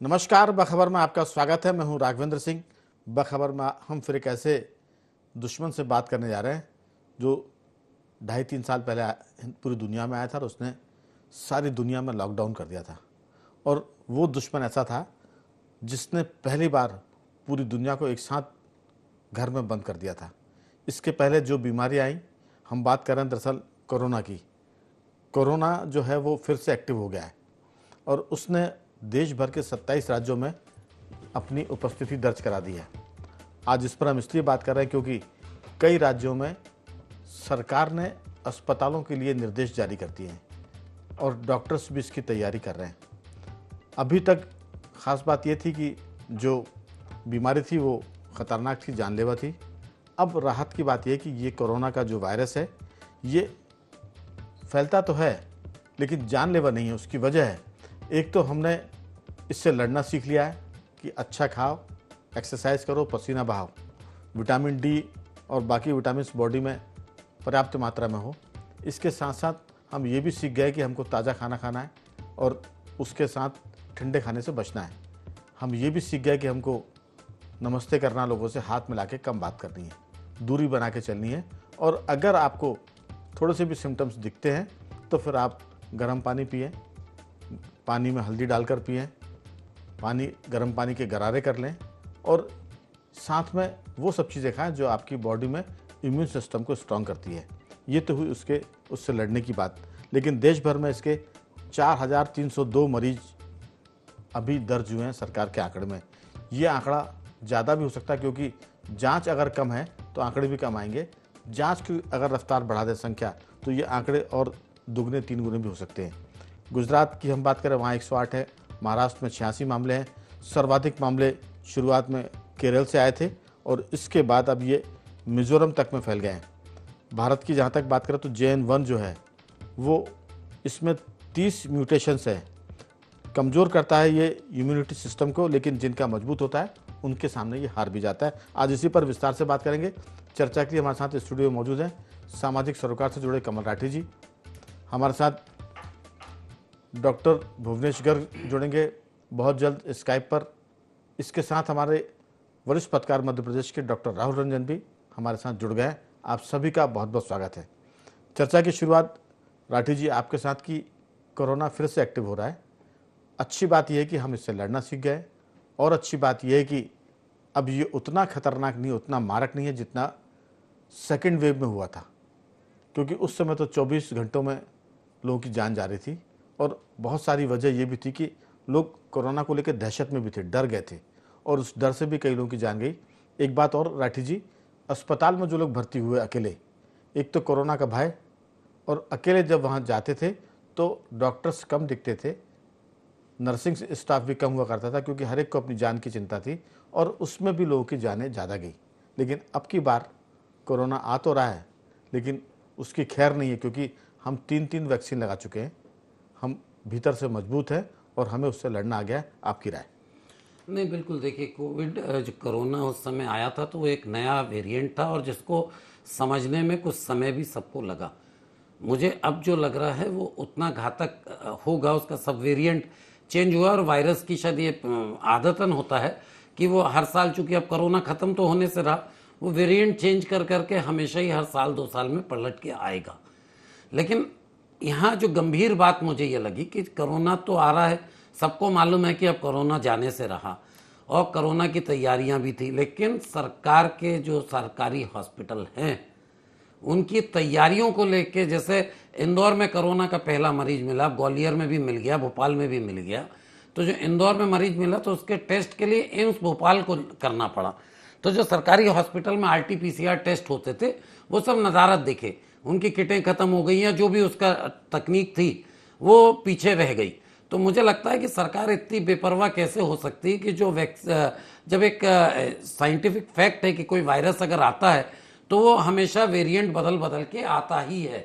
नमस्कार। बखबर में आपका स्वागत है। मैं हूं राघवेंद्र सिंह। बखबर में हम फिर एक ऐसे दुश्मन से बात करने जा रहे हैं जो 2.5-3 साल पहले पूरी दुनिया में आया था और उसने सारी दुनिया में लॉकडाउन कर दिया था। और वो दुश्मन ऐसा था जिसने पहली बार पूरी दुनिया को एक साथ घर में बंद कर दिया था। इसके पहले जो बीमारी आई, हम बात कर रहे हैं दरअसल कोरोना की। कोरोना जो है वो फिर से एक्टिव हो गया है और उसने देश भर के 27 राज्यों में अपनी उपस्थिति दर्ज करा दी है। आज इस पर हम इसलिए बात कर रहे हैं क्योंकि कई राज्यों में सरकार ने अस्पतालों के लिए निर्देश जारी कर दिए हैं और डॉक्टर्स भी इसकी तैयारी कर रहे हैं। अभी तक ख़ास बात यह थी कि जो बीमारी थी वो ख़तरनाक थी, जानलेवा थी। अब राहत की बात यह कि ये कोरोना का जो वायरस है ये फैलता तो है लेकिन जानलेवा नहीं है। उसकी वजह है, एक तो हमने इससे लड़ना सीख लिया है कि अच्छा खाओ, एक्सरसाइज करो, पसीना बहाओ, विटामिन डी और बाकी विटामिन बॉडी में पर्याप्त मात्रा में हो। इसके साथ साथ हम ये भी सीख गए कि हमको ताज़ा खाना खाना है और उसके साथ ठंडे खाने से बचना है। हम ये भी सीख गए कि हमको नमस्ते करना, लोगों से हाथ मिला के कम बात करनी है, दूरी बना के चलनी है। और अगर आपको थोड़े से भी सिम्टम्स दिखते हैं तो फिर आप गर्म पानी पिएं, पानी में हल्दी डालकर पिएं, गर्म पानी के गरारे कर लें और साथ में वो सब चीज़ें खाएं जो आपकी बॉडी में इम्यून सिस्टम को स्ट्रॉन्ग करती है। ये तो हुई उससे लड़ने की बात। लेकिन देश भर में इसके 4,302 मरीज अभी दर्ज हुए हैं सरकार के आंकड़े में। ये आंकड़ा ज़्यादा भी हो सकता है क्योंकि जांच अगर कम है तो आंकड़े भी कम आएंगे। जांच की अगर रफ्तार बढ़ा दे संख्या तो ये आंकड़े और दुगने 3 गुने भी हो सकते हैं। गुजरात की हम बात करें, वहाँ 108 है। महाराष्ट्र में 86 मामले हैं। सर्वाधिक मामले शुरुआत में केरल से आए थे और इसके बाद अब ये मिजोरम तक में फैल गए हैं। भारत की जहाँ तक बात करें तो JN1 जो है वो इसमें 30 म्यूटेशंस है। कमज़ोर करता है ये इम्यूनिटी सिस्टम को, लेकिन जिनका मजबूत होता है उनके सामने ये हार भी जाता है। आज इसी पर विस्तार से बात करेंगे। चर्चा के लिए हमारे साथ स्टूडियो में मौजूद हैं सामाजिक सरोकार से जुड़े कमल राठी जी, हमारे साथ डॉक्टर भुवनेश गर्ग जुड़ेंगे बहुत जल्द स्काइप पर। इसके साथ हमारे वरिष्ठ पत्रकार मध्य प्रदेश के डॉक्टर राहुल रंजन भी हमारे साथ जुड़ गए। आप सभी का बहुत बहुत स्वागत है। चर्चा की शुरुआत राठी जी आपके साथ की। कोरोना फिर से एक्टिव हो रहा है। अच्छी बात यह है कि हम इससे लड़ना सीख गए और अच्छी बात यह है कि अब ये उतना खतरनाक नहीं, उतना मारक नहीं है जितना सेकेंड वेव में हुआ था, क्योंकि उस समय तो 24 घंटों में लोगों की जान जा रही थी और बहुत सारी वजह ये भी थी कि लोग कोरोना को लेकर दहशत में भी थे, डर गए थे और उस डर से भी कई लोगों की जान गई। एक बात और राठी जी, अस्पताल में जो लोग भर्ती हुए अकेले, एक तो कोरोना का भय और अकेले जब वहाँ जाते थे तो डॉक्टर्स कम दिखते थे, नर्सिंग स्टाफ भी कम हुआ करता था क्योंकि हर एक को अपनी जान की चिंता थी और उसमें भी लोगों की जानें ज़्यादा गई। लेकिन अब की बार कोरोना आ तो रहा है लेकिन उसकी खैर नहीं है क्योंकि हम 3 वैक्सीन लगा चुके हैं। हम भीतर से मजबूत हैं और हमें उससे लड़ना आ गया है। आपकी राय? नहीं, बिल्कुल। देखिए, कोविड जो कोरोना उस समय आया था तो वो एक नया वेरिएंट था और जिसको समझने में कुछ समय भी सबको लगा। मुझे अब जो लग रहा है वो उतना घातक होगा। उसका सब वेरिएंट चेंज हुआ और वायरस की शायद ये आदतन होता है कि वो हर साल, चूंकि अब कोरोना ख़त्म तो होने से रहा, वो वेरिएंट चेंज कर करके हमेशा ही हर साल 2 साल में पलट के आएगा। लेकिन यहाँ जो गंभीर बात मुझे ये लगी कि कोरोना तो आ रहा है, सबको मालूम है कि अब कोरोना जाने से रहा और कोरोना की तैयारियां भी थी, लेकिन सरकार के जो सरकारी हॉस्पिटल हैं उनकी तैयारियों को लेके, जैसे इंदौर में कोरोना का पहला मरीज मिला, ग्वालियर में भी मिल गया, भोपाल में भी मिल गया, तो जो इंदौर में मरीज मिला तो उसके टेस्ट के लिए एम्स भोपाल को करना पड़ा। तो जो सरकारी हॉस्पिटल में RT-PCR टेस्ट होते थे वो सब नज़ारत देखे, उनकी किटें खत्म हो गई हैं, जो भी उसका तकनीक थी वो पीछे रह गई। तो मुझे लगता है कि सरकार इतनी बेपरवाह कैसे हो सकती है कि जब एक साइंटिफिक फैक्ट है कि कोई वायरस अगर आता है तो वो हमेशा वेरिएंट बदल बदल के आता ही है।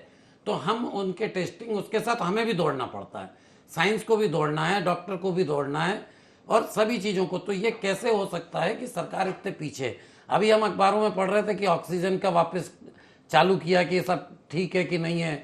तो हम उनके टेस्टिंग, उसके साथ हमें भी दौड़ना पड़ता है, साइंस को भी दौड़ना है, डॉक्टर को भी दौड़ना है और सभी चीज़ों को। तो ये कैसे हो सकता है कि सरकार इतने पीछे? अभी हम अखबारों में पढ़ रहे थे कि ऑक्सीजन का वापस चालू किया कि सब ठीक है कि नहीं है।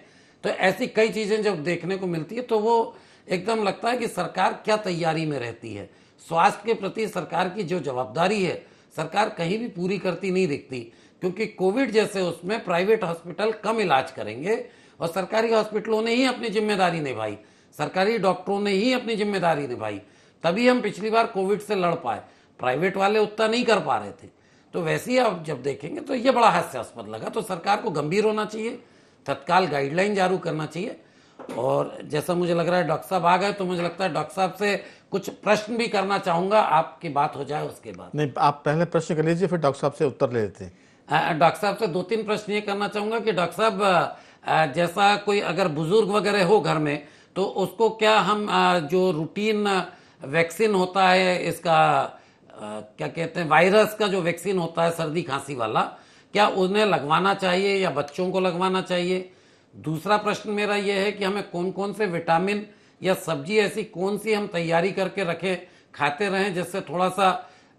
तो ऐसी कई चीज़ें जब देखने को मिलती है तो वो एकदम लगता है कि सरकार क्या तैयारी में रहती है। स्वास्थ्य के प्रति सरकार की जो जवाबदारी है सरकार कहीं भी पूरी करती नहीं दिखती, क्योंकि कोविड जैसे उसमें प्राइवेट हॉस्पिटल कम इलाज करेंगे और सरकारी हॉस्पिटलों ने ही अपनी जिम्मेदारी निभाई, सरकारी डॉक्टरों ने ही अपनी जिम्मेदारी निभाई, तभी हम पिछली बार कोविड से लड़ पाए। प्राइवेट वाले उतना नहीं कर पा रहे थे। तो वैसे ही आप जब देखेंगे तो ये बड़ा हास्यास्पद लगा। तो सरकार को गंभीर होना चाहिए, तत्काल गाइडलाइन जारी करना चाहिए। और जैसा मुझे लग रहा है डॉक्टर साहब आ गए, तो मुझे लगता है डॉक्टर साहब से कुछ प्रश्न भी करना चाहूंगा, आपकी बात हो जाए उसके बाद। नहीं, आप पहले प्रश्न कर लीजिए, फिर डॉक्टर साहब से उत्तर ले लेते हैं। डॉक्टर साहब से 2-3 प्रश्न ये करना चाहूंगा कि डॉक्टर साहब, जैसा कोई अगर बुजुर्ग वगैरह हो घर में, तो उसको क्या हम जो रूटीन वैक्सीन होता है इसका, क्या कहते हैं, वायरस का जो वैक्सीन होता है सर्दी खांसी वाला, क्या उन्हें लगवाना चाहिए या बच्चों को लगवाना चाहिए? दूसरा प्रश्न मेरा यह है कि हमें कौन कौन से विटामिन या सब्जी ऐसी कौन सी हम तैयारी करके रखें, खाते रहें, जिससे थोड़ा सा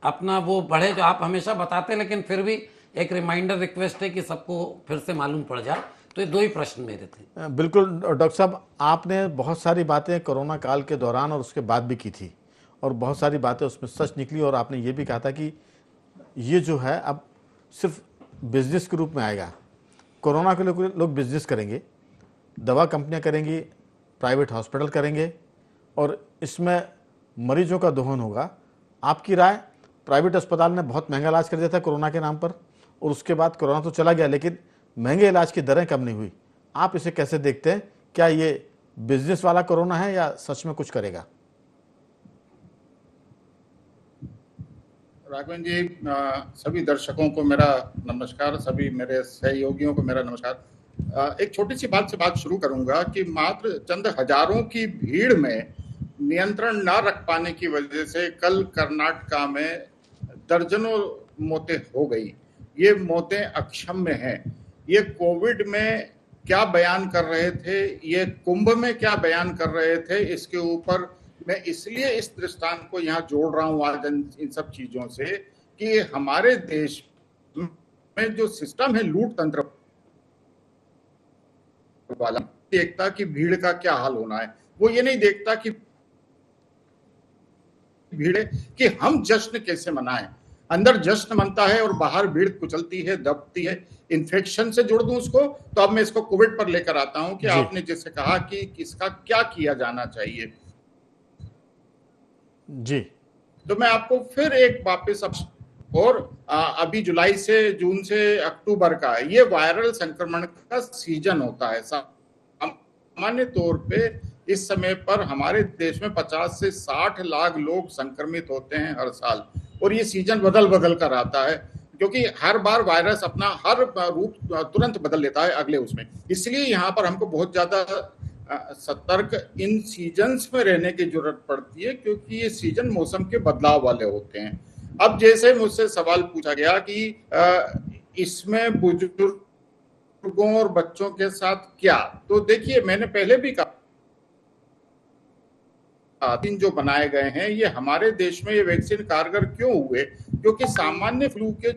अपना वो बढ़े, जो आप हमेशा बताते हैं, लेकिन फिर भी एक रिमाइंडर रिक्वेस्ट है कि सबको फिर से मालूम पड़ जाए। तो ये 2 ही प्रश्न मेरे थे। बिल्कुल डॉक्टर साहब, आपने बहुत सारी बातें कोरोना काल के दौरान और उसके बाद भी की थी, और बहुत सारी बातें उसमें सच निकली, और आपने ये भी कहा था कि ये जो है अब सिर्फ बिजनेस के रूप में आएगा। कोरोना के लोग बिजनेस करेंगे, दवा कंपनियां करेंगी, प्राइवेट हॉस्पिटल करेंगे, और इसमें मरीजों का दोहन होगा। आपकी राय? प्राइवेट अस्पताल ने बहुत महंगा इलाज कर दिया था कोरोना के नाम पर, और उसके बाद कोरोना तो चला गया, लेकिन महंगे इलाज की दरें कम नहीं हुई। आप इसे कैसे देखते हैं? क्या ये बिजनेस वाला कोरोना है या सच में कुछ करेगा? राघवन जी, सभी दर्शकों को मेरा नमस्कार, सभी मेरे सहयोगियों को मेरा नमस्कार। एक छोटी सी बात से बात शुरू करूंगा कि मात्र चंद हजारों की भीड़ में नियंत्रण न रख पाने की वजह से कल कर्नाटका में दर्जनों मौतें हो गई। ये मौतें अक्षम्य हैं। ये कोविड में क्या बयान कर रहे थे, ये कुंभ में क्या बयान कर रहे थे, इसके ऊपर मैं इसलिए इस दृष्टांत को यहाँ जोड़ रहा हूँ आज इन सब चीजों से कि हमारे देश में जो सिस्टम है लूट तंत्र वाला, देखता कि भीड़ का क्या हाल होना है। वो ये नहीं देखता कि भीड़ कि हम जश्न कैसे मनाएं। अंदर जश्न मनता है और बाहर भीड़ कुचलती है, दबती है। इन्फेक्शन से जोड़ दूं उसको, तो अब मैं इसको कोविड पर लेकर आता हूं कि आपने जैसे कहा कि इसका क्या किया जाना चाहिए जी, तो मैं आपको फिर एक वापस और अभी जुलाई से, जून से अक्टूबर का ये वायरल संक्रमण का सीजन होता है। सामान्य तौर पे इस समय पर हमारे देश में 50 से 60 लाख लोग संक्रमित होते हैं हर साल, और ये सीजन बदल बदल कर आता है क्योंकि हर बार वायरस अपना हर रूप तुरंत बदल लेता है अगले उसमें। इसलिए यहाँ पर हमको बहुत ज्यादा सतर्क इन सीजन्स में रहने की जरूरत पड़ती है, क्योंकि ये सीजन मौसम के बदलाव वाले होते हैं। अब जैसे मुझसे सवाल पूछा गया कि इसमें बुजुर्गों और बच्चों के साथ क्या, तो देखिए मैंने पहले भी कहा जो बनाए गए हैं, ये हमारे देश में ये वैक्सीन कारगर क्यों हुए, क्योंकि सामान्य फ्लू के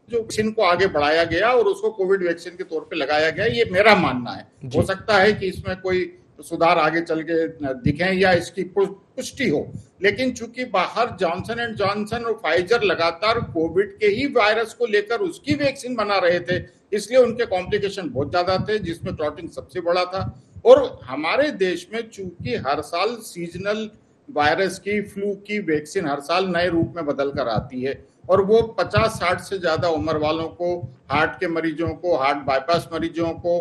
जो वैक्सीन को आगे बढ़ाया गया और उसको कोविड वैक्सीन के तौर पे लगाया गया। ये मेरा मानना है। हो सकता है कि इसमें कोई सुधार आगे चल के दिखे या इसकी पुष्टि हो, लेकिन चूंकि बाहर जॉनसन एंड जॉनसन और फाइजर लगातार कोविड के ही वायरस को लेकर उसकी वैक्सीन बना रहे थे, इसलिए उनके कॉम्प्लिकेशन बहुत ज्यादा थे, जिसमें क्लॉटिंग सबसे बड़ा था। और हमारे देश में चूंकि हर साल सीजनल वायरस की, फ्लू की वैक्सीन हर साल नए रूप में बदल कर आती है, और वो 50-60 से ज्यादा उम्र वालों को, हार्ट के मरीजों को, हार्ट बाईपास मरीजों को,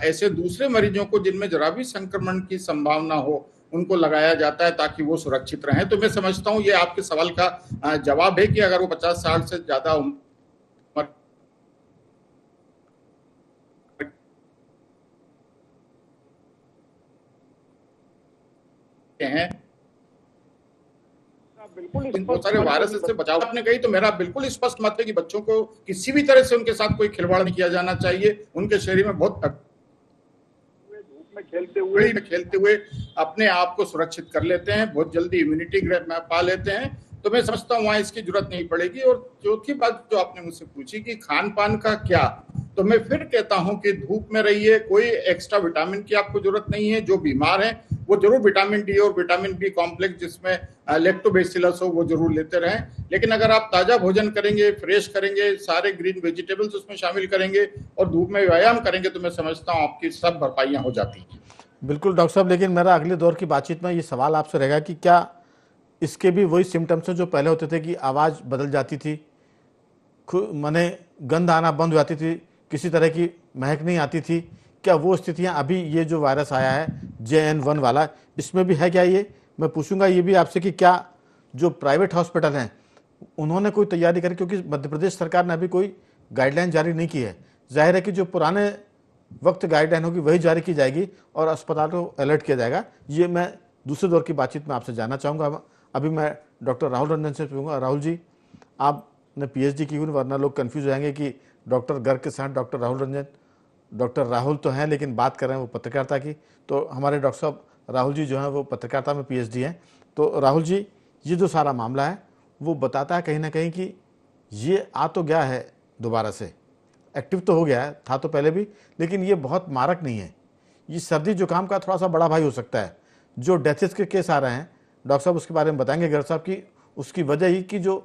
ऐसे दूसरे मरीजों को जिनमें जरा भी संक्रमण की संभावना हो, उनको लगाया जाता है ताकि वो सुरक्षित रहें। तो मैं समझता हूँ ये आपके सवाल का जवाब है कि अगर वो 50-60 से ज्यादा उम्र हैं, बहुत सारे वायरस से बचाव आपने कही, तो मेरा बिल्कुल स्पष्ट मत है कि बच्चों को किसी भी तरह से उनके साथ कोई खिलवाड़ नहीं किया जाना चाहिए। उनके शरीर में बहुत धूप में खेलते हुए अपने आप को सुरक्षित कर लेते हैं, बहुत जल्दी इम्यूनिटी पा लेते हैं, तो मैं समझता हूँ वहां इसकी जरूरत नहीं पड़ेगी। और चौथी बात जो आपने मुझसे पूछी कि खान पान का क्या, तो मैं फिर कहता हूं कि धूप में रहिए, कोई एक्स्ट्रा विटामिन की आपको जरूरत नहीं है। जो बीमार हैं वो जरूर विटामिन डी और विटामिन बी कॉम्प्लेक्स जिसमें लैक्टोबैसिलस हो वो जरूर लेते रहें। लेकिन अगर आप ताजा भोजन करेंगे, फ्रेश करेंगे, सारे ग्रीन वेजिटेबल्स उसमें शामिल करेंगे और धूप में व्यायाम करेंगे तो मैं समझता हूँ आपकी सब भरपाइयां हो जाती हैं। बिल्कुल डॉक्टर साहब, लेकिन मेरा अगले दौर की बातचीत में ये सवाल आपसे रहेगा कि क्या इसके भी वही सिम्टम्स हैं जो पहले होते थे कि आवाज़ बदल जाती थी, माने गंध आना बंद हो जाती थी, किसी तरह की महक नहीं आती थी? क्या वो स्थितियां अभी ये जो वायरस आया है JN1 वाला, इसमें भी है क्या? ये मैं पूछूंगा ये भी आपसे कि क्या जो प्राइवेट हॉस्पिटल हैं उन्होंने कोई तैयारी करी, क्योंकि मध्य प्रदेश सरकार ने अभी कोई गाइडलाइन जारी नहीं की है। जाहिर है कि जो पुराने वक्त गाइडलाइन होगी वही जारी की जाएगी और अस्पतालों को अलर्ट किया जाएगा। ये मैं दूसरे दौर की बातचीत में आपसे जानना चाहूँगा। अभी मैं डॉक्टर राहुल रंजन से पूछूंगा। राहुल जी, आपने PhD की हुई, वरना लोग कन्फ्यूज हो जाएंगे कि डॉक्टर गर्ग के साथ डॉक्टर राहुल रंजन। डॉक्टर राहुल तो हैं लेकिन बात कर रहे हैं वो पत्रकारिता की, तो हमारे डॉक्टर साहब राहुल जी जो हैं वो पत्रकारिता में PhD हैं। तो राहुल जी, ये जो सारा मामला है वो बताता है कहीं ना कहीं कि ये आ तो गया है, दोबारा से एक्टिव तो हो गया है, था तो पहले भी, लेकिन ये बहुत मारक नहीं है। ये सर्दी जुकाम का थोड़ा सा बड़ा भाई हो सकता है। जो डेथेस के केस आ रहे हैं डॉक्टर साहब उसके बारे में बताएंगे गर्ग साहब की, उसकी वजह ही कि जो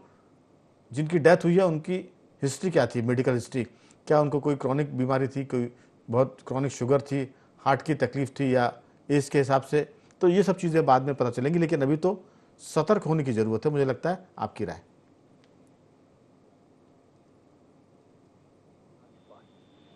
जिनकी डेथ हुई है उनकी हिस्ट्री क्या थी, मेडिकल हिस्ट्री, क्या उनको कोई क्रॉनिक बीमारी थी, कोई बहुत क्रॉनिक शुगर थी, हार्ट की तकलीफ थी, या एज के हिसाब से? तो ये सब चीज़ें बाद में पता चलेंगी, लेकिन अभी तो सतर्क होने की ज़रूरत है, मुझे लगता है। आपकी राय?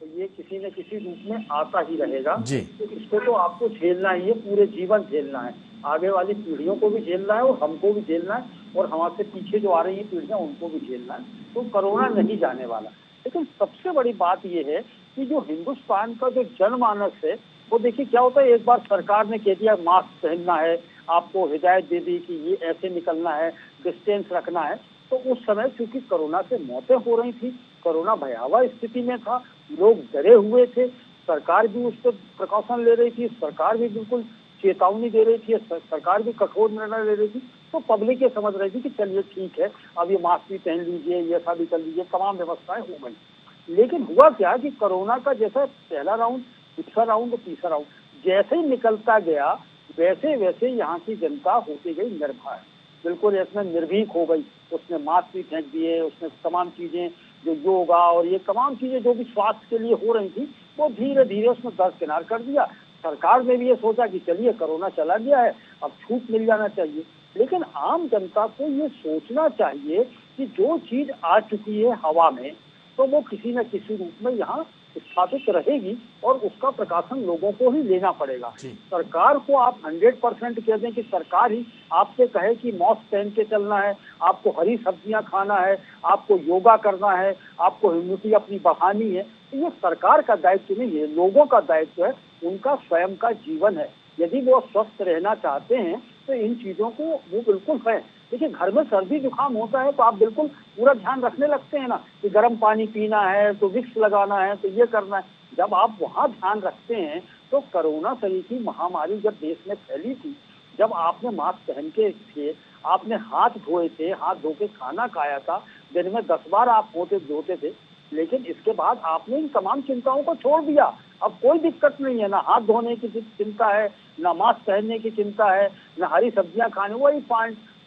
तो ये किसी न किसी रूप में आता ही रहेगा जी। तो इसको तो आपको झेलना ही है, पूरे जीवन झेलना है, आगे वाली पीढ़ियों को भी झेलना है और हमको भी झेलना है और हमारे पीछे जो आ रही है पीढ़ियां उनको भी झेलना है। तो कोरोना नहीं जाने वाला। लेकिन सबसे बड़ी बात ये है कि जो हिंदुस्तान का जो जनमानस है वो देखिए क्या होता है, एक बार सरकार ने कह दिया मास्क पहनना है, आपको हिदायत दे दी कि ये ऐसे निकलना है, डिस्टेंस रखना है, तो उस समय क्योंकि कोरोना से मौतें हो रही थी, कोरोना भयावह स्थिति में था, लोग डरे हुए थे, सरकार भी उस पर प्रिकॉशन ले रही थी, सरकार भी बिल्कुल चेतावनी दे रही थी, सरकार भी कठोर निर्णय ले रही थी, तो पब्लिक ये समझ रही थी कि चलिए ठीक है, अब ये मास्क भी पहन लीजिए, ये ऐसा भी कर लीजिए, तमाम व्यवस्थाएं हो गई। लेकिन हुआ क्या कि कोरोना का जैसा पहला राउंड, दूसरा राउंड और तीसरा राउंड जैसे ही निकलता गया, वैसे वैसे यहाँ की जनता होती गई निर्भय, बिल्कुल इसमें निर्भीक हो गई। उसने मास्क भी फेंक दिए, उसने तमाम चीजें जो योगा और ये तमाम चीजें जो भी स्वास्थ्य के लिए हो रही थी वो धीरे धीरे उसने दरकिनार कर दिया। सरकार ने भी ये सोचा कि चलिए कोरोना चला गया है, अब छूट मिल जाना चाहिए। लेकिन आम जनता को ये सोचना चाहिए कि जो चीज आ चुकी है हवा में, तो वो किसी न किसी रूप में यहाँ स्थापित रहेगी और उसका प्रकाशन लोगों को ही लेना पड़ेगा। सरकार को आप 100% कह दें कि सरकार ही आपसे कहे कि मास्क पहन के चलना है, आपको हरी सब्जियां खाना है, आपको योगा करना है, आपको इम्यूनिटी अपनी बढ़ानी है, तो ये सरकार का दायित्व नहीं है, लोगों का दायित्व है, उनका स्वयं का जीवन है। यदि वो स्वस्थ रहना चाहते हैं तो इन चीजों को वो बिल्कुल है। देखिए घर में सर्दी जुकाम होता है तो आप बिल्कुल पूरा ध्यान रखने लगते हैं ना कि गर्म पानी पीना है, तो विक्स लगाना है, तो ये करना है। जब आप वहाँ ध्यान रखते हैं तो कोरोना तरह की महामारी जब देश में फैली थी, जब आपने मास्क पहन के थे, आपने हाथ धोए थे, हाथ धो के खाना खाया था, दिन में 10 बार आप धोते थे, लेकिन इसके बाद आपने इन तमाम चिंताओं को छोड़ दिया। अब कोई दिक्कत नहीं है, ना हाथ धोने की चिंता है, ना मास्क पहनने की चिंता है, ना हरी सब्जियां खाने,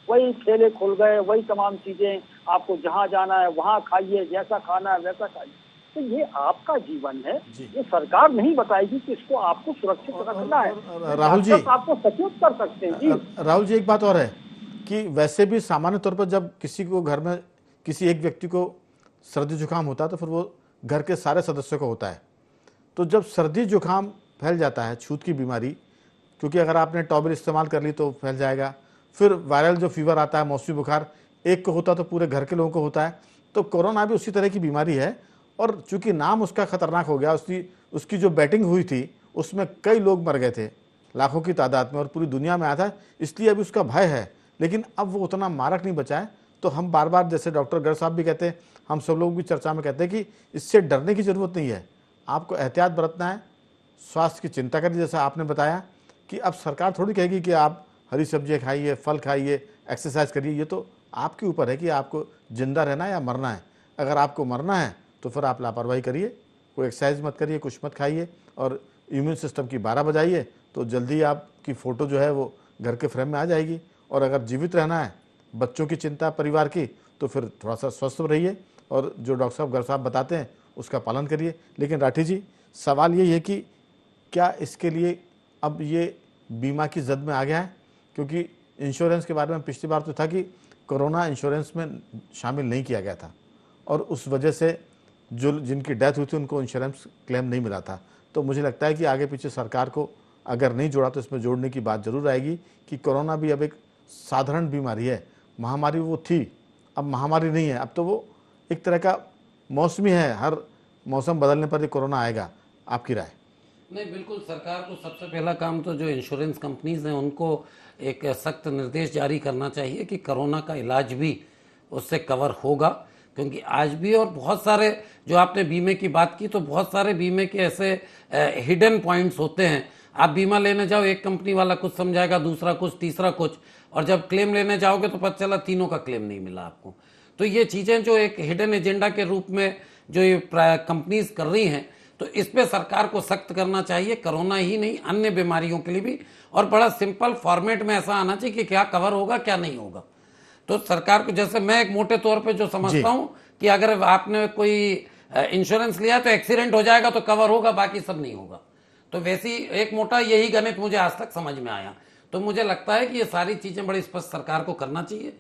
वही ठेले खुल गए, वही तमाम चीजें, आपको जहाँ जाना है वहाँ खाइए, जैसा खाना है वैसा खाइए। तो ये आपका जीवन है, ये सरकार नहीं बताएगी कि इसको आपको सुरक्षित रखना है। राहुल जी, आपको सचेत कर सकते हैं। जी राहुल जी, एक बात और है कि वैसे भी सामान्य तौर पर जब किसी को घर में किसी एक व्यक्ति को सर्दी जुकाम होता है तो फिर वो घर के सारे सदस्यों को होता है। तो जब सर्दी जुकाम फैल जाता है, छूत की बीमारी, क्योंकि अगर आपने टॉवल इस्तेमाल कर ली तो फैल जाएगा, फिर वायरल जो फीवर आता है, मौसमी बुखार, एक को होता तो पूरे घर के लोगों को होता है। तो कोरोना भी उसी तरह की बीमारी है, और चूंकि नाम उसका खतरनाक हो गया, उसकी जो बैटिंग हुई थी उसमें कई लोग मर गए थे, लाखों की तादाद में, और पूरी दुनिया में आया था, इसलिए अभी उसका भय है। लेकिन अब वो उतना मारक नहीं बचा है। तो हम बार बार, जैसे डॉक्टर गर्ग साहब भी कहते हैं, हम सब लोग भी चर्चा में कहते हैं कि इससे डरने की ज़रूरत नहीं है, आपको एहतियात बरतना है, स्वास्थ्य की चिंता करिए। जैसा आपने बताया कि अब सरकार थोड़ी कहेगी कि आप हरी सब्जियाँ खाइए, फल खाइए, एक्सरसाइज करिए, ये तो आपके ऊपर है कि आपको जिंदा रहना है या मरना है। अगर आपको मरना है तो फिर आप लापरवाही करिए, कोई एक्सरसाइज मत करिए, कुछ मत खाइए और इम्यून सिस्टम की 12 बजाइए, तो जल्दी आप की फ़ोटो जो है वो घर के फ्रेम में आ जाएगी। और अगर जीवित रहना है, बच्चों की चिंता, परिवार की, तो फिर थोड़ा सा स्वस्थ रहिए और जो डॉक्टर साहब, घर साहब बताते हैं उसका पालन करिए। लेकिन राठी जी, सवाल यही है कि क्या इसके लिए अब ये बीमा की जद में आ गया है? क्योंकि इंश्योरेंस के बारे में पिछली बार तो था कि कोरोना इंश्योरेंस में शामिल नहीं किया गया था और उस वजह से जो जिनकी डेथ हुई थी उनको इंश्योरेंस क्लेम नहीं मिला था। तो मुझे लगता है कि आगे पीछे सरकार को अगर नहीं जोड़ा तो इसमें जोड़ने की बात जरूर आएगी कि कोरोना भी अब एक साधारण बीमारी है। महामारी वो थी, अब महामारी नहीं है, अब तो वो एक तरह का मौसमी है, हर मौसम बदलने पर ही कोरोना आएगा। आपकी राय? नहीं, बिल्कुल, सरकार को सबसे पहला काम तो जो इंश्योरेंस कंपनीज हैं उनको एक सख्त निर्देश जारी करना चाहिए कि कोरोना का इलाज भी उससे कवर होगा। क्योंकि आज भी, और बहुत सारे, जो आपने बीमे की बात की, तो बहुत सारे बीमे के ऐसे हिडन पॉइंट्स होते हैं। आप बीमा लेने जाओ, एक कंपनी वाला कुछ समझाएगा, दूसरा कुछ, तीसरा कुछ, और जब क्लेम लेने जाओगे तो पता चला तीनों का क्लेम नहीं मिला आपको। तो ये चीज़ें जो एक हिडन एजेंडा के रूप में जो ये कंपनीज कर रही हैं, तो इस पे सरकार को सख्त करना चाहिए। कोरोना ही नहीं, अन्य बीमारियों के लिए भी, और बड़ा सिंपल फॉर्मेट में ऐसा आना चाहिए कि क्या कवर होगा, क्या नहीं होगा। तो सरकार को, जैसे मैं एक मोटे तौर पे जो समझता हूं कि अगर आपने कोई इंश्योरेंस लिया तो एक्सीडेंट हो जाएगा तो कवर होगा, बाकी सब नहीं होगा। तो वैसी एक मोटा यही गणित मुझे आज तक समझ में आया। तो मुझे लगता है कि ये सारी चीज़ें बड़ी स्पष्ट सरकार को करना चाहिए।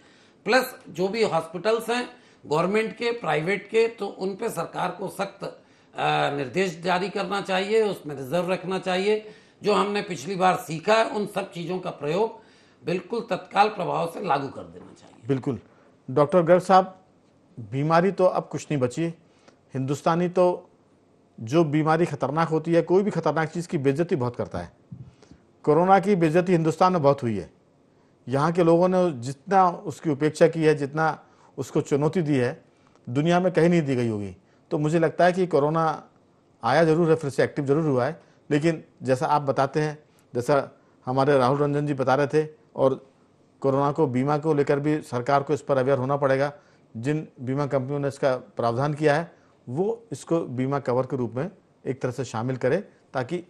प्लस जो भी हॉस्पिटल्स हैं, गवर्नमेंट के, प्राइवेट के, तो उन पे सरकार को सख्त निर्देश जारी करना चाहिए, उसमें रिजर्व रखना चाहिए। जो हमने पिछली बार सीखा है, उन सब चीज़ों का प्रयोग बिल्कुल तत्काल प्रभाव से लागू कर देना चाहिए। बिल्कुल। डॉक्टर गर्ग साहब, बीमारी तो अब कुछ नहीं बची। हिंदुस्तानी तो जो बीमारी खतरनाक होती है, कोई भी खतरनाक चीज़ की बेइज्जती बहुत करता है। कोरोना की बेइज्जती हिंदुस्तान में बहुत हुई है। यहाँ के लोगों ने जितना उसकी उपेक्षा की है, जितना उसको चुनौती दी है, दुनिया में कहीं नहीं दी गई होगी। तो मुझे लगता है कि कोरोना आया ज़रूर है, फिर से एक्टिव ज़रूर हुआ है, लेकिन जैसा आप बताते हैं, जैसा हमारे राहुल रंजन जी बता रहे थे, और कोरोना को, बीमा को लेकर भी सरकार को इस पर अवेयर होना पड़ेगा। जिन बीमा कंपनियों ने इसका प्रावधान किया है वो इसको बीमा कवर के रूप में एक तरह से शामिल करे, ताकि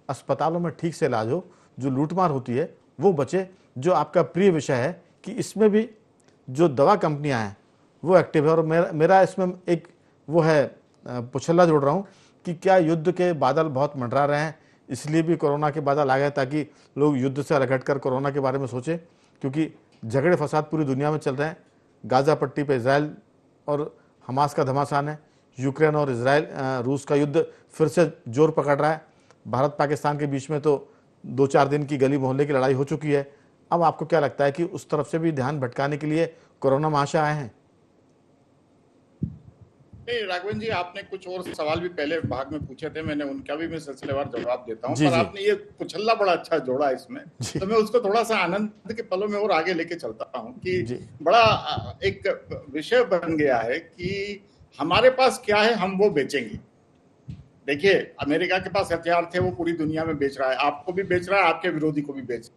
अस्पतालों में ठीक से इलाज हो, जो लूटमार होती है वो बचे। जो आपका प्रिय विषय है कि इसमें भी जो दवा कंपनियां हैं वो एक्टिव है। और मेरा इसमें एक वो है, पुछल्ला जोड़ रहा हूँ कि क्या युद्ध के बादल बहुत मंडरा रहे हैं, इसलिए भी कोरोना के बादल आ गए ताकि लोग युद्ध से अलग हटकर कोरोना के बारे में सोचें? क्योंकि झगड़े फसाद पूरी दुनिया में चल रहे हैं। गाज़ा पट्टी पे इजराइल और हमास का घमासान है, यूक्रेन और इजराइल रूस का युद्ध फिर से जोर पकड़ रहा है। भारत पाकिस्तान के बीच में तो 2-4 दिन की गली मोहल्ले की लड़ाई हो चुकी है। अब आपको क्या लगता है कि उस तरफ से भी ध्यान भटकाने के लिए कोरोना महाशय आए हैं? नहीं राघवन जी, आपने कुछ और सवाल भी पहले भाग में पूछे थे, मैंने उनका भी मैं सिलसिलेवार जवाब देता हूं, पर आपने ये पुछल्ला बड़ा अच्छा जोड़ा इसमें, तो मैं उसको थोड़ा सा आनंद के पलों में और आगे लेके चलता हूं कि बड़ा एक विषय बन गया है कि हमारे पास क्या है, हम वो बेचेंगे। देखिए, अमेरिका के पास हथियार थे, वो पूरी दुनिया में बेच रहा है, आपको भी बेच रहा है, आपके विरोधी को भी बेच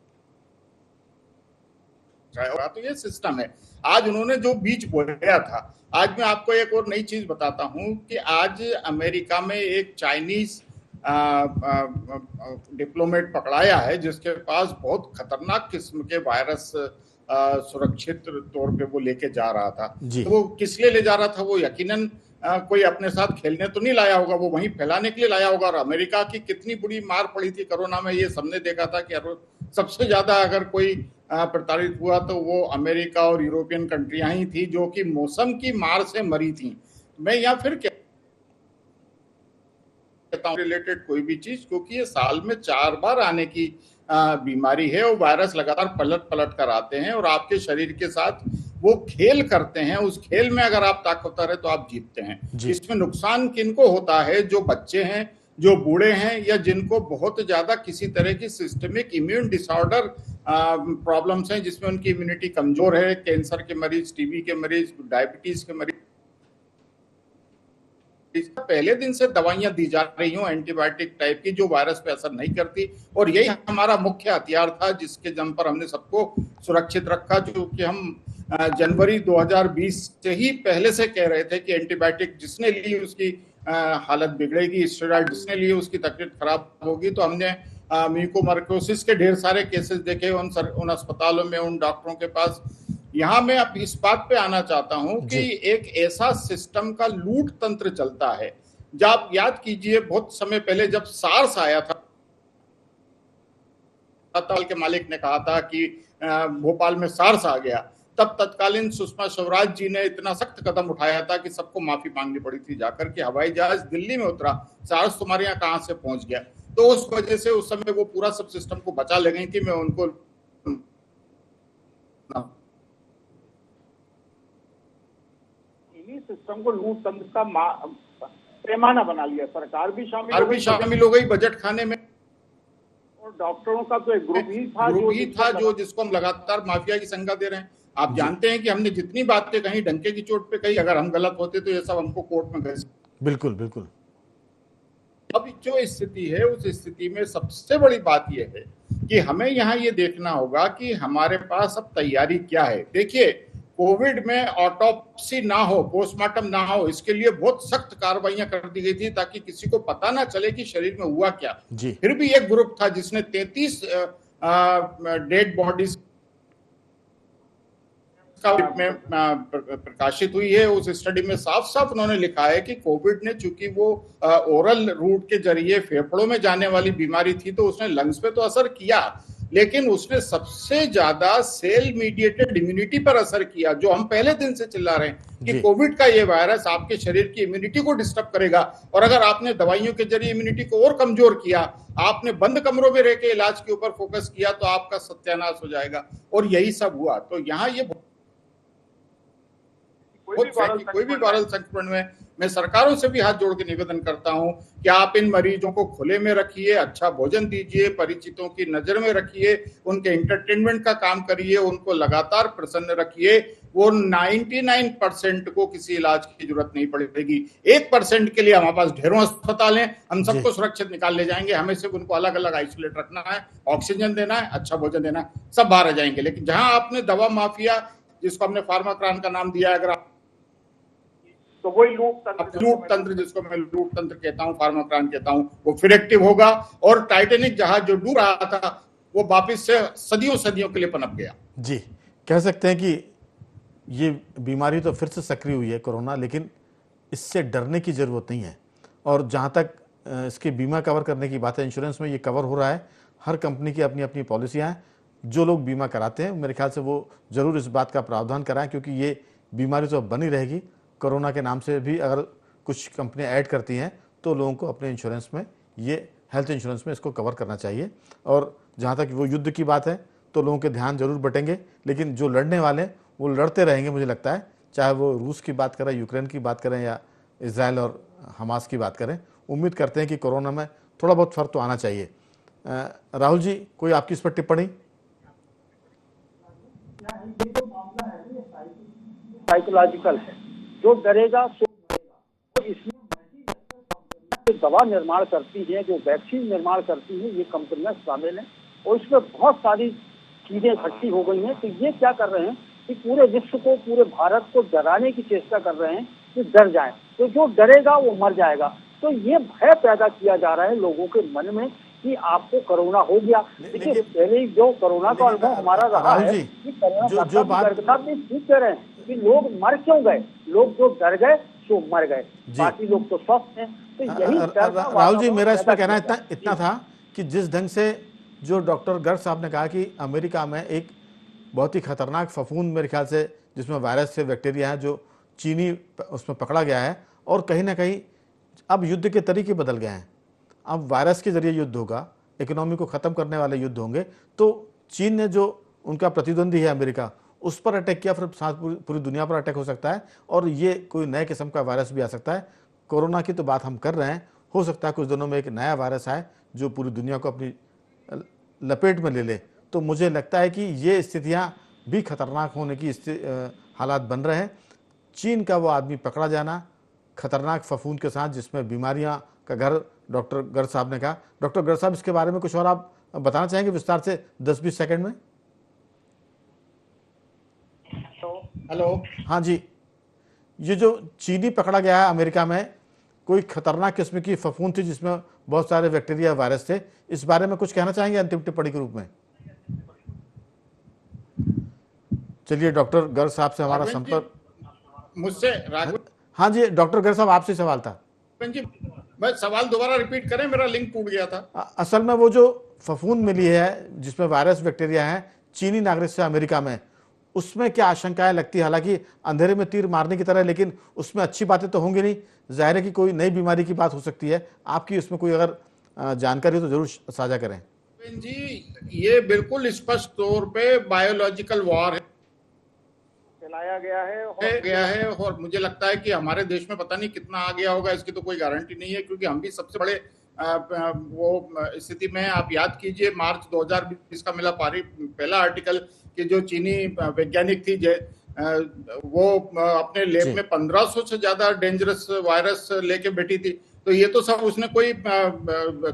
रहा है। तो ये सिस्टम है। आज उन्होंने जो बीज बोया था, आज मैं आपको एक और नई चीज बताता हूं कि आज अमेरिका में एक चाइनीज डिप्लोमेट पकड़ाया है जिसके पास बहुत खतरनाक किस्म के वायरस सुरक्षित तौर पे वो लेके जा रहा था। तो वो किस लिए ले जा रहा था? वो यकीनन कोई अपने साथ खेलने तो नहीं लाया होगा, वो वहीं फैलाने के लिए लाया होगा। और अमेरिका की कितनी बुरी मार पड़ी थी कोरोना में, ये सबने देखा था कि सबसे ज्यादा अगर कोई प्रताड़ित हुआ तो वो अमेरिका और यूरोपियन कंट्रियां ही थी जो कि मौसम की मार से मरी थी। मैं यहाँ फिर कहता हूँ रिलेटेड कोई भी चीज, क्योंकि ये साल में 4 बार आने की बीमारी है और वायरस लगातार पलट पलट कर आते हैं और आपके शरीर के साथ वो खेल करते हैं। उस खेल में अगर आप ताकतवर है तो आप जीतते हैं। इसमें नुकसान किनको होता है? जो बच्चे हैं, जो बूढ़े हैं, या जिनको बहुत ज्यादा किसी तरह की सिस्टमिक इम्यून डिसऑर्डर प्रॉब्लम्स हैं, जिसमें उनकी इम्यूनिटी कमजोर है, कैंसर के मरीज, टीबी के मरीज, डायबिटीज के मरीज। पहले दिन से दवाइयां दी जा रही हो एंटीबायोटिक टाइप की, जो वायरस पे असर नहीं करती, और यही हमारा मुख्य हथियार था जिसके दम पर हमने सबको सुरक्षित रखा। जो कि हम जनवरी 2020 से ही पहले से कह रहे थे कि एंटीबायोटिक जिसने ली उसकी हालत बिगड़ेगी, स्टेरॉइड जिसने ली उसकी तबीयत खराब होगी। तो हमने म्यूकोमाइकोसिस के ढेर सारे केसेस देखे उन अस्पतालों में, उन डॉक्टरों के पास। यहाँ मैं अब इस बात पे आना चाहता हूँ कि एक ऐसा सिस्टम का लूट तंत्र चलता है। जब आप याद कीजिए, बहुत समय पहले जब सार्स आया था, अस्पताल के मालिक ने कहा था कि भोपाल में सार्स आ गया, तब तत्कालीन सुषमा स्वराज जी ने इतना सख्त कदम उठाया था कि सबको माफी मांगनी पड़ी थी जाकर के। हवाई जहाज दिल्ली में उतरा, सार्स तुम्हारे यहाँ कहां से पहुंच गया। तो उस वजह से उस समय वो पूरा सब सिस्टम को बचा ले गई थी। मैं उनको सिस्टम को लूट तंत्र का पैमाना बना लिया, सरकार भी शामिल हो गई बजट खाने में, और डॉक्टरों का तो एक ग्रुप ही था जो जिसको हम लगातार माफिया की संज्ञा दे रहे हैं। आप जानते हैं कि हमने जितनी बातें कही डंके की चोट पे कही, अगर हम गलत होते तो ये सब हमको कोर्ट में गए। बिल्कुल बिल्कुल। अब जो स्थिति है, उस स्थिति में सबसे बड़ी बात यह है कि हमें यहाँ ये देखना होगा कि हमारे पास अब तैयारी क्या है। देखिए, कोविड में ऑटोप्सी ना हो, पोस्टमार्टम ना हो, इसके लिए बहुत सख्त कार्रवाइयां कर दी गई थी ताकि किसी को पता ना चले कि शरीर में हुआ क्या। फिर भी एक ग्रुप था जिसने 33 डेड बॉडीज में प्रकाशित हुई है। उस स्टडी में साफ साफ उन्होंने लिखा है कि कोविड ने, चूंकि वो ओरल रूट के जरिए फेफड़ों में जाने वाली बीमारी थी, तो उसने लंग्स पे तो असर किया, लेकिन उसने सबसे ज्यादा सेल मीडिएटेड इम्यूनिटी पर असर किया, जो हम पहले दिन से चिल्ला रहे हैं कि कोविड का ये वायरस आपके शरीर की इम्यूनिटी को डिस्टर्ब करेगा। और अगर आपने दवाइयों के जरिए इम्यूनिटी को और कमजोर किया, आपने बंद कमरों में रह के इलाज के ऊपर फोकस किया, तो आपका सत्यानाश हो जाएगा। और यही सब हुआ। तो यहाँ ये कोई भी वायरल संक्रमण में मैं सरकारों से भी हाथ जोड़ के निवेदन करता हूं कि आप इन मरीजों को खुले में रखिए, अच्छा भोजन दीजिए, परिचितों की नजर में रखिए, उनके एंटरटेनमेंट का काम करिए, उनको लगातार प्रसन्न रखिए। वो 99% को किसी इलाज की जरूरत नहीं पड़ेगी। 1% के लिए हमारे पास ढेरों अस्पताल हैं, हम सबको सुरक्षित निकाल ले जाएंगे। हमें सिर्फ उनको अलग अलग आइसोलेट रखना है, ऑक्सीजन देना है, अच्छा भोजन देना है, सब बाहर आ जाएंगे। लेकिन जहां आपने दवा माफिया, जिसको हमने फार्माक्रान का नाम दिया है, अगर तो वही लूट तंत्र जिसको मैं लूट तंत्र कहता हूं, फार्माक्रान कहता हूं, वो फिर एक्टिव होगा। और टाइटैनिक जहाज जो डूब रहा था, वो वापस से सदियों सदियों के लिए पनप गया। जी, कह सकते हैं कि ये बीमारी तो फिर से सक्रिय हुई है कोरोना, लेकिन इससे डरने की जरूरत नहीं है। और जहां तक इसके बीमा कवर करने की बात है, इंश्योरेंस में ये कवर हो रहा है। हर कंपनी की अपनी अपनी पॉलिसियां हैं। जो लोग बीमा कराते हैं, मेरे ख्याल से वो जरूर इस बात का प्रावधान कराएं, क्योंकि ये बीमारी तो बनी रहेगी। कोरोना के नाम से भी अगर कुछ कंपनियां ऐड करती हैं, तो लोगों को अपने इंश्योरेंस में, ये हेल्थ इंश्योरेंस में इसको कवर करना चाहिए। और जहां तक वो युद्ध की बात है, तो लोगों के ध्यान जरूर बटेंगे, लेकिन जो लड़ने वाले वो लड़ते रहेंगे, मुझे लगता है, चाहे वो रूस की बात करें, यूक्रेन की बात करें, या इसराइल और हमास की बात करें। उम्मीद करते हैं कि कोरोना में थोड़ा बहुत फर्क तो आना चाहिए। राहुल जी, कोई आपकी इस पर टिप्पणी? साइकोलॉजिकल है, जो डरेगा सो तो इसमें दवा निर्माण करती है, जो वैक्सीन निर्माण करती है, ये कंपनियां शामिल हैं। और इसमें बहुत सारी चीजें इकट्ठी हो गई हैं। तो ये क्या कर रहे हैं कि पूरे विश्व को, पूरे भारत को डराने की चेष्टा कर रहे हैं कि डर जाए, तो जो डरेगा वो मर जाएगा। तो ये भय पैदा किया जा रहा है लोगों के मन में कि आपको कोरोना हो गया। देखिए, पहले जो कोरोना का अनुभव हमारा रहा है कि जो बात ठीक कह रहे हैं कि लोग मर क्यों गए, लोग जो डर गए सो मर गए, बाकी लोग तो स्वस्थ हैं। तो यही राहुल जी, मेरा इस पर कहना इतना था कि जिस ढंग से जो डॉक्टर गर्ग साहब ने कहा कि अमेरिका में एक बहुत ही खतरनाक फफूंद, मेरे ख्याल से जिसमें वायरस से बैक्टीरिया है, जो चीनी उसमें पकड़ा गया है, और कहीं ना कहीं अब युद्ध के तरीके बदल गए हैं। अब वायरस के जरिए युद्ध होगा, इकोनॉमी को ख़त्म करने वाले युद्ध होंगे। तो चीन ने, जो उनका प्रतिद्वंदी है अमेरिका, उस पर अटैक किया, फिर साथ पूरी दुनिया पर अटैक हो सकता है, और ये कोई नए किस्म का वायरस भी आ सकता है। कोरोना की तो बात हम कर रहे हैं, हो सकता है कुछ दिनों में एक नया वायरस आए जो पूरी दुनिया को अपनी लपेट में ले ले। तो मुझे लगता है कि ये स्थितियां भी खतरनाक होने की हालात बन रहे हैं। चीन का वो आदमी पकड़ा जाना खतरनाक फफूंद के साथ, जिसमें बीमारियां का घर, डॉक्टर गर्ग साहब ने कहा। डॉक्टर गर्ग साहब, इसके बारे में कुछ और आप बताना चाहेंगे विस्तार से 10-20 सेकंड में? हेलो। हाँ जी, ये जो चीनी पकड़ा गया है अमेरिका में, कोई खतरनाक किस्म की फफूंद थी जिसमें बहुत सारे बैक्टीरिया वायरस थे। इस बारे में कुछ कहना चाहेंगे अंतिम टिप्पणी के रूप में? चलिए, डॉक्टर गर्ग साहब से हमारा राघवेंद्र संपर्क। जी, मुझसे राघवेंद्र हाँ जी डॉक्टर गर्ग साहब, आपसे सवाल था। जी, मैं सवाल दोबारा रिपीट करें, मेरा लिंक टूट गया था। असल में वो जो फफूंद मिली है जिसमें वायरस बैक्टीरिया है चीनी नागरिक से अमेरिका में, उसमें क्या आशंकाएं लगती है? हालांकि अंधेरे में तीर मारने की तरह, लेकिन उसमें अच्छी बातें तो होंगी नहीं। जाहिर है कि कोई नई बीमारी की बात हो सकती है। आपकी उसमें कोई अगर जानकारी हो तो जरूर साझा करें। जी, ये बिल्कुल स्पष्ट तौर पे बायोलॉजिकल वॉर है, चलाया गया है और मुझे लगता है कि हमारे देश में पता नहीं कितना आ गया होगा, इसकी तो कोई गारंटी नहीं है, क्योंकि हम भी सबसे बड़े वो स्थिति में। आप याद कीजिए मार्च 2020 का मिला पहला आर्टिकल कि जो चीनी वैज्ञानिक थी वो अपने लैब में 1500 से ज्यादा डेंजरस वायरस लेके बैठी थी। तो ये तो सब उसने कोई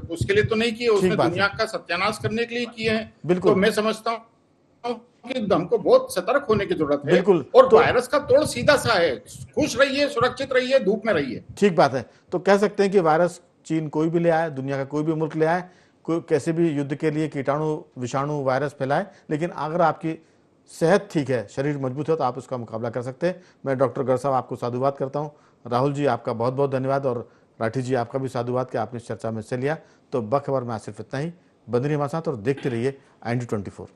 उसके लिए तो नहीं किए, उसने दुनिया का सत्यानाश करने के लिए किए हैं। तो मैं समझता हूँ कि हमको बहुत सतर्क होने की जरूरत है। बिल्कुल। और तो वायरस का तोड़ सीधा सा है, खुश रहिए, सुरक्षित रहिए, धूप में रहिए। ठीक बात है। तो कह सकते हैं कि वायरस चीन कोई भी ले आए, दुनिया का कोई भी मुल्क ले आए, कोई कैसे भी युद्ध के लिए कीटाणु विषाणु वायरस फैलाए, लेकिन अगर आपकी सेहत ठीक है, शरीर मजबूत है, तो आप उसका मुकाबला कर सकते हैं। मैं डॉक्टर गर्ग साहब आपको साधुवाद करता हूँ। राहुल जी आपका बहुत बहुत धन्यवाद, और राठी जी आपका भी साधुवाद कि आपने इस चर्चा में हिस्सा लिया। तो बखबर में आज सिर्फ इतना ही। बंदरी हमारे साथ और देखते रहिए IND24।